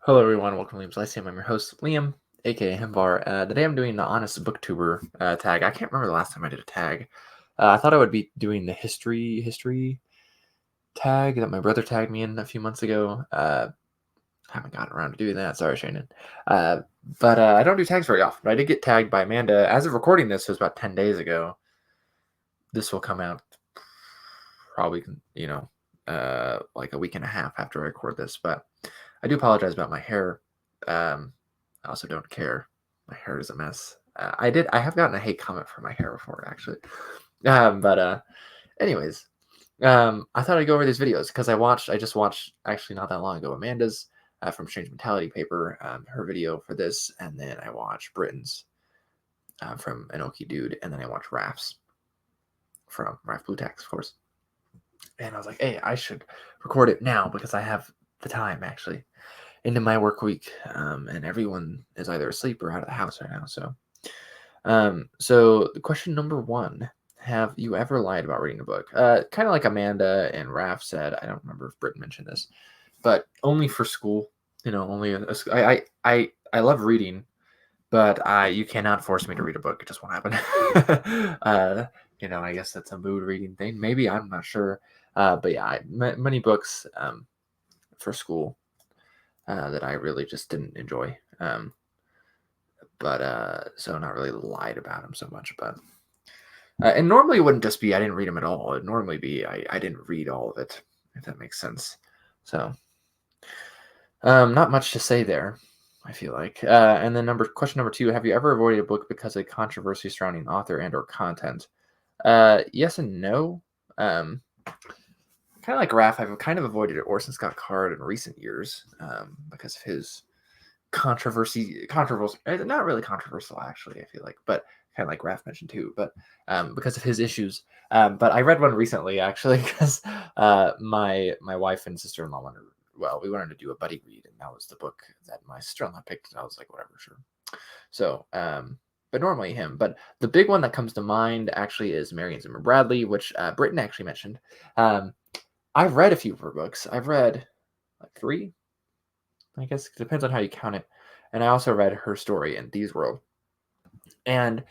Hello, everyone. Welcome to Liam's Lyceum. I'm your host, Liam, aka Himbar. Today I'm doing the Honest Booktuber tag. I can't remember the last time I did a tag. I thought I would be doing the history tag that my brother tagged me in a few months ago. Haven't gotten around to doing that. Sorry, Shannon. Uh, but I don't do tags very often. But I did get tagged by Amanda. As of recording this, it was about 10 days ago. This will come out probably, like a week and a half after I record this. But I do apologize about my hair. I also don't care. My hair is a mess. I have gotten a hate comment for my hair before, actually. But anyways, I thought I'd go over these videos because I just watched, actually not that long ago, Amanda's from Strange Mentality Paper, her video for this, and then I watched Britain's from Enoki Dude, and then I watched Raph's from Raph Blue Tax, of course. And I was like, hey, I should record it now because I have the time, actually, into my work week, and everyone is either asleep or out of the house right now. So the question number one: have you ever lied about reading a book? Kind of like Amanda and Raph said. I don't remember if Britt mentioned this, but only for school. Only I love reading, but you cannot force me to read a book. It just won't happen. I guess that's a mood reading thing. Maybe I'm not sure. But yeah, many books for school that I really just didn't enjoy. But so not really lied about them so much. But and normally it wouldn't just be I didn't read them at all. It'd normally be I didn't read all of it, if that makes sense. So not much to say there, I feel like. And then question number two: have you ever avoided a book because of controversy surrounding author and/or content? Yes and no. Kind of like Raph, I've kind of avoided Orson Scott Card in recent years because of his controversial, not really controversial actually, I feel like, but kind of like Raph mentioned too, but because of his issues. But I read one recently actually because my wife and sister-in-law we wanted to do a buddy read, and that was the book that my sister-in-law picked, and I was like, whatever, sure. So, but normally him. But the big one that comes to mind actually is Marion Zimmer Bradley, which Britton actually mentioned. I've read a few of her books. I've read like three, I guess. It depends on how you count it. And I also read her story in Thieves World. And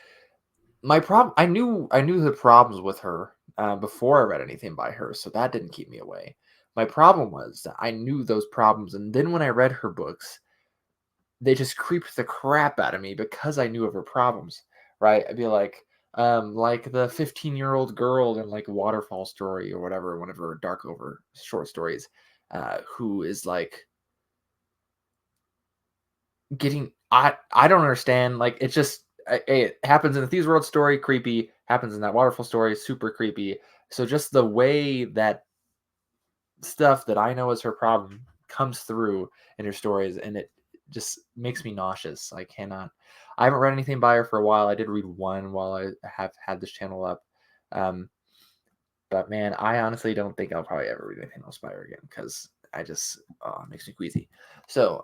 my problem, I knew the problems with her before I read anything by her, so that didn't keep me away. My problem was that I knew those problems, and then when I read her books, they just creeped the crap out of me because I knew of her problems, right? I'd be like the 15-year-old girl in like Waterfall Story or whatever, one of her dark over short stories, who is like I don't understand. Like it just it happens in the Thieves World story, creepy. Happens in that Waterfall story, super creepy. So just the way that stuff that I know is her problem comes through in her stories, and it just makes me nauseous. I cannot. I haven't read anything by her for a while. I did read one while I have had this channel up. But man, I honestly don't think I'll probably ever read anything else by her again because I just it makes me queasy. So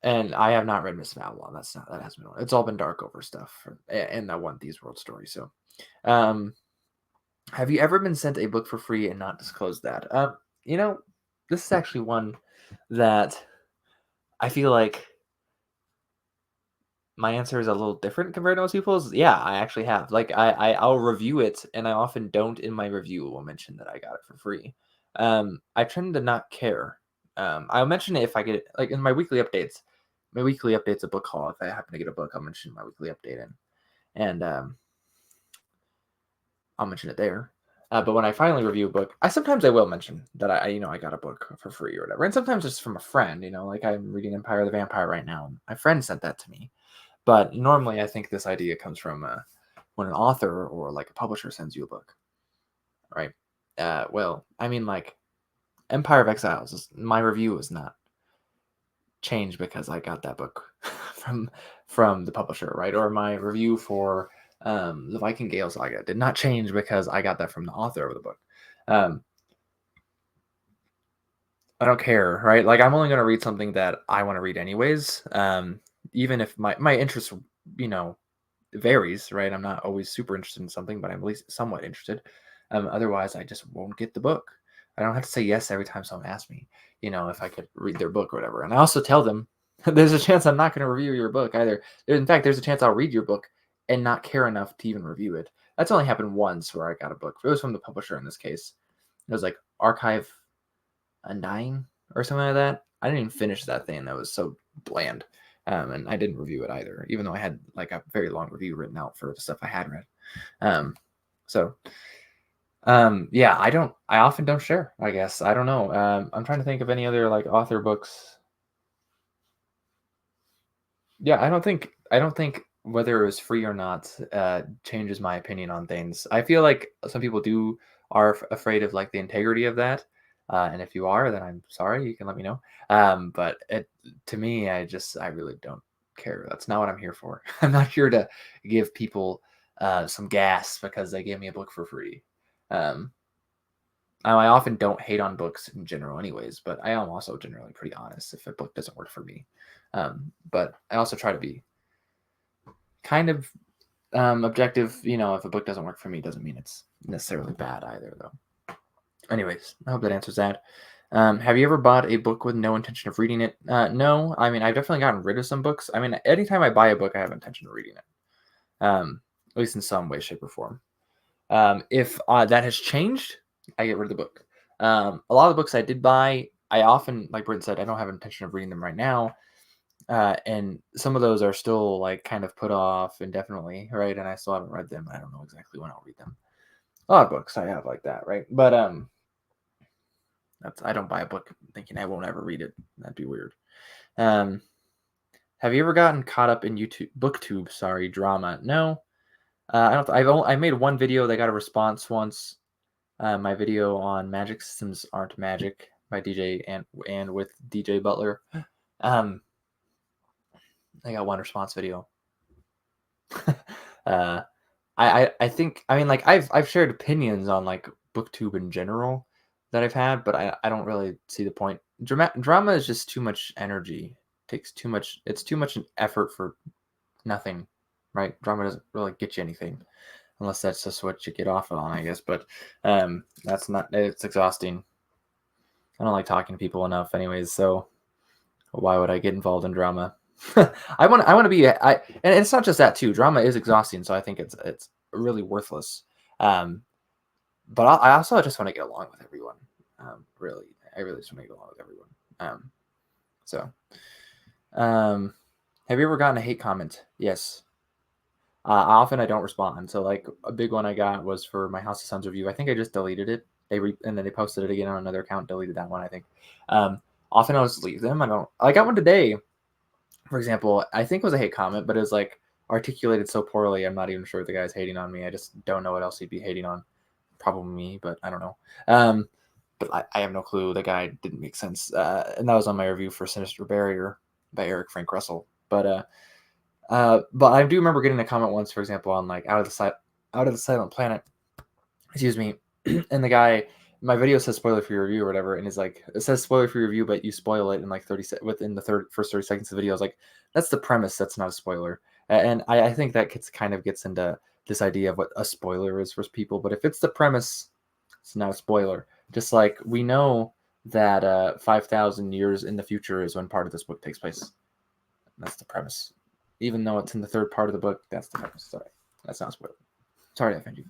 and I have not read Miss Babylon. That has been. It's all been dark over stuff and that one Thieves World story. So, have you ever been sent a book for free and not disclosed that? This is actually one that I feel like my answer is a little different compared to most people's. Yeah, I actually have. Like I'll review it, and I often don't in my review will mention that I got it for free. I tend to not care. I'll mention it if I get it, like in my weekly updates. My weekly update's a book haul. If I happen to get a book, I'll mention my weekly update and I'll mention it there. But when I finally review a book, I will mention that I got a book for free or whatever. And sometimes it's from a friend, like I'm reading Empire of the Vampire right now. And my friend sent that to me. But normally I think this idea comes from when an author or like a publisher sends you a book, right? Well, I mean, like Empire of Exiles, my review is not changed because I got that book from the publisher, right? Or my review for the Viking Gale Saga did not change because I got that from the author of the book. I don't care, right? Like I'm only going to read something that I want to read anyways. Even if my interest, varies, right? I'm not always super interested in something, but I'm at least somewhat interested. Otherwise, I just won't get the book. I don't have to say yes every time someone asks me, if I could read their book or whatever. And I also tell them there's a chance I'm not going to review your book either. In fact, there's a chance I'll read your book and not care enough to even review it. That's only happened once where I got a book. It was from the publisher in this case. It was like Archive Undying or something like that. I didn't even finish that thing. That was so bland. And I didn't review it either, even though I had like a very long review written out for the stuff I had read. So yeah, I often don't share, I guess. I don't know. I'm trying to think of any other like author books. Yeah, I don't think whether it was free or not changes my opinion on things. I feel like some people are afraid of like the integrity of that. And if you are, then I'm sorry. You can let me know. But to me, I really don't care. That's not what I'm here for. I'm not here to give people some gas because they gave me a book for free. Um, I often don't hate on books in general, anyways. But I am also generally pretty honest if a book doesn't work for me. But I also try to be kind of objective. If a book doesn't work for me, doesn't mean it's necessarily bad either, though. Anyways, I hope that answers that. Have you ever bought a book with no intention of reading it? No. I mean, I've definitely gotten rid of some books. I mean, anytime I buy a book, I have intention of reading it, at least in some way, shape, or form. If that has changed, I get rid of the book. A lot of the books I did buy, I often, like Britt said, I don't have intention of reading them right now. And some of those are still like kind of put off indefinitely, right? And I still haven't read them. I don't know exactly when I'll read them. A lot of books I have like that, right? But I don't buy a book thinking I won't ever read it. That'd be weird. Have you ever gotten caught up in booktube drama? No. I don't. I made one video that got a response once. My video on Magic Systems Aren't Magic by DJ and with DJ Butler. I got one response video. I think like I've shared opinions on like booktube in general that I've had, but I don't really see the point. Drama is just too much energy. Takes too much. It's too much an effort for nothing, right? Drama doesn't really get you anything unless that's just what you get off on, I guess. But that's not. It's exhausting. I don't like talking to people enough, anyways. So why would I get involved in drama? I want to be and it's not just that too. Drama is exhausting, so I think it's really worthless. But I also just want to get along with everyone. Really, I really just want to get along with everyone. So, have you ever gotten a hate comment? Yes. Often I don't respond. So like a big one I got was for my House of Sons review. I think I just deleted it. And then they posted it again on another account. Deleted that one, I think. Often I'll just leave them. I got one today, for example. I think it was a hate comment, but it was like articulated so poorly. I'm not even sure the guy's hating on me. I just don't know what else he'd be hating on. Probably me, but I don't know. But I have no clue. The guy didn't make sense. And that was on my review for Sinister Barrier by Eric Frank Russell. But I do remember getting a comment once, for example, on like Out of the Silent Planet. Excuse me. And the guy, my video says spoiler for your review or whatever, and he's like, it says spoiler for your review, but you spoil it in like within the first 30 seconds of the video. I was like, that's the premise. That's not a spoiler. And I think that gets into this idea of what a spoiler is for people. But if it's the premise, it's not a spoiler. Just like we know that 5,000 years in the future is when part of this book takes place. That's the premise. Even though it's in the third part of the book, that's the premise. Sorry, that's not a spoiler. Sorry to offend you.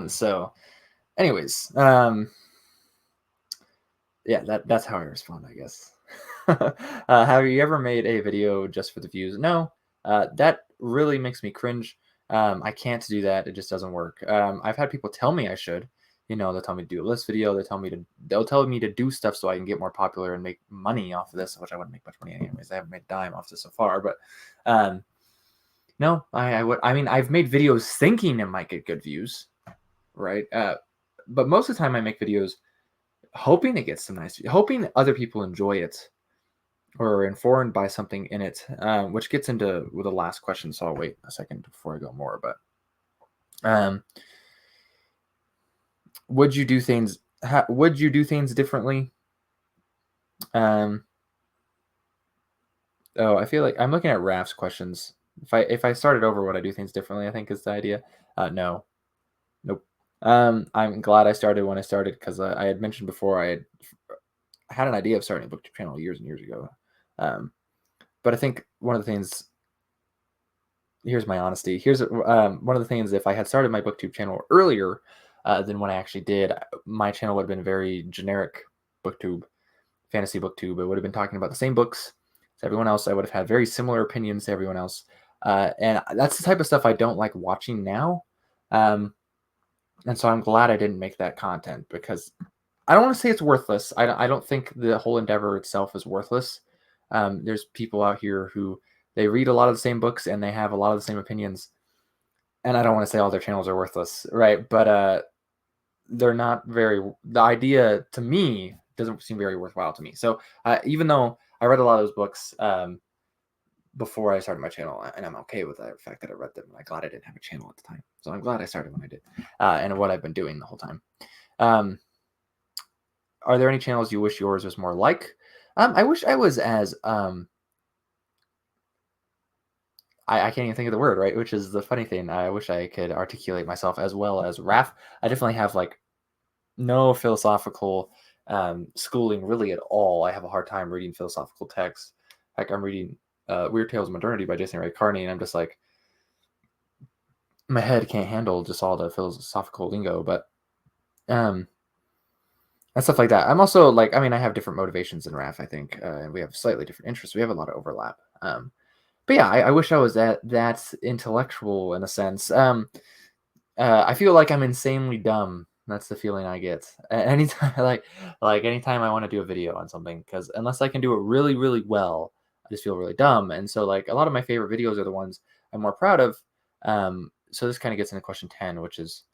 So, anyways, yeah, that's how I respond, I guess. Have you ever made a video just for the views? No. That really makes me cringe. I can't do that. It just doesn't work. I've had people tell me I should. They'll tell me to do a list video. They'll tell me to do stuff so I can get more popular and make money off of this, which I wouldn't make much money anyways. I haven't made a dime off this so far, but no, I would. I mean, I've made videos thinking it might get good views, right? But most of the time I make videos hoping it gets some hoping other people enjoy it or are informed by something in it, which gets into the last question. So I'll wait a second before I go more. But would you do things differently? Oh, I feel like I'm looking at Raf's questions. If I started over, would I do things differently? I think is the idea. No, nope. I'm glad I started when I started because I had mentioned before I had an idea of starting a booktube channel years and years ago. Um, but I think one of the things here's my honesty. Here's one of the things. If I had started my booktube channel earlier than when I actually did, my channel would have been very generic booktube, fantasy booktube. It would have been talking about the same books as everyone else. I would have had very similar opinions to everyone else, and that's the type of stuff I don't like watching now. Um, and so I'm glad I didn't make that content because I don't want to say it's worthless. I don't think the whole endeavor itself is worthless. There's people out here who they read a lot of the same books and they have a lot of the same opinions. And I don't want to say all their channels are worthless, right? But they're not very. The idea to me doesn't seem very worthwhile to me. So even though I read a lot of those books before I started my channel, and I'm okay with the fact that I read them, I'm glad I didn't have a channel at the time. So I'm glad I started when I did, and what I've been doing the whole time. Are there any channels you wish yours was more like? I wish I was as I can't even think of the word, right? Which is the funny thing. I wish I could articulate myself as well as Raph. I definitely have like no philosophical schooling really at all. I have a hard time reading philosophical texts. Like I'm reading Weird Tales of Modernity by Jason Ray Carney, and I'm just like my head can't handle just all the philosophical lingo. But and stuff like that. I'm also like, I mean, I have different motivations than Raph, I think, and we have slightly different interests. We have a lot of overlap. But yeah, I wish I was that intellectual in a sense. I feel like I'm insanely dumb. That's the feeling I get anytime. Like anytime I want to do a video on something, because unless I can do it really, really well, I just feel really dumb. And so, like a lot of my favorite videos are the ones I'm more proud of. So this kind of gets into question 10, which is,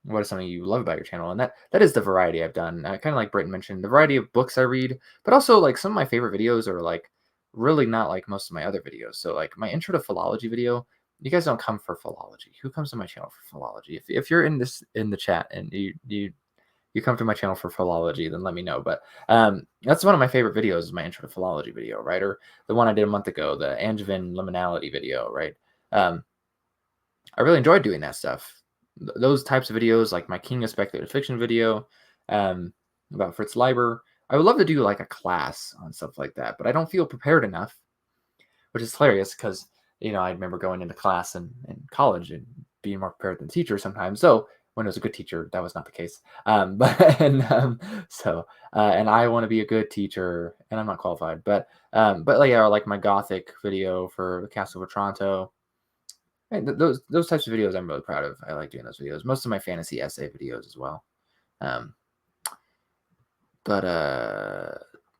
what is something you love about your channel? And that is the variety I've done. Kind of like Britton mentioned, the variety of books I read, but also like some of my favorite videos are like really not like most of my other videos. So like my intro to philology video, you guys don't come for philology. Who comes to my channel for philology? If you're in the chat and you come to my channel for philology, then let me know. But that's one of my favorite videos is my intro to philology video, right? Or the one I did a month ago, the Angevin liminality video, right? I really enjoyed doing that stuff. Those types of videos, like my King of Speculative Fiction video about Fritz Leiber. I would love to do like a class on stuff like that, but I don't feel prepared enough, which is hilarious because, I remember going into class in college and being more prepared than the teacher sometimes. So when it was a good teacher, that was not the case. And I want to be a good teacher, and I'm not qualified. But like, yeah, like my Gothic video for the Castle of Otranto. And those types of videos I'm really proud of. I like doing those videos. Most of my fantasy essay videos as well. But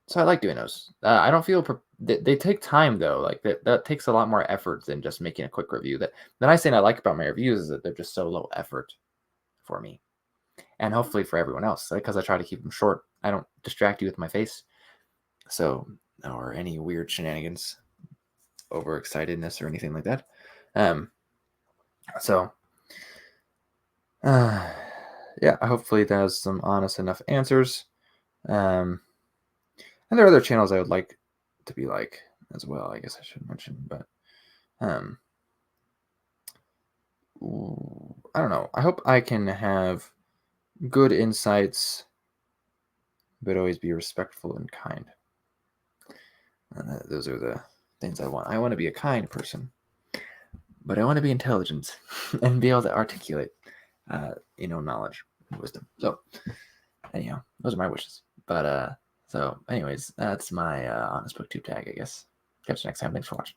so I like doing those. I don't feel they take time though. Like that takes a lot more effort than just making a quick review. That the nice thing I like about my reviews is that they're just so low effort for me, and hopefully for everyone else, because I try to keep them short. I don't distract you with my face, so or any weird shenanigans, overexcitedness or anything like that. So yeah, hopefully that has some honest enough answers. And there are other channels I would like to be like as well, I guess I should mention, but I don't know. I hope I can have good insights, but always be respectful and kind. Those are the things I want. I want to be a kind person, but I want to be intelligent and be able to articulate, knowledge and wisdom. So anyhow, those are my wishes. But so anyways, that's my honest booktube tag, I guess. Catch you next time. Thanks for watching.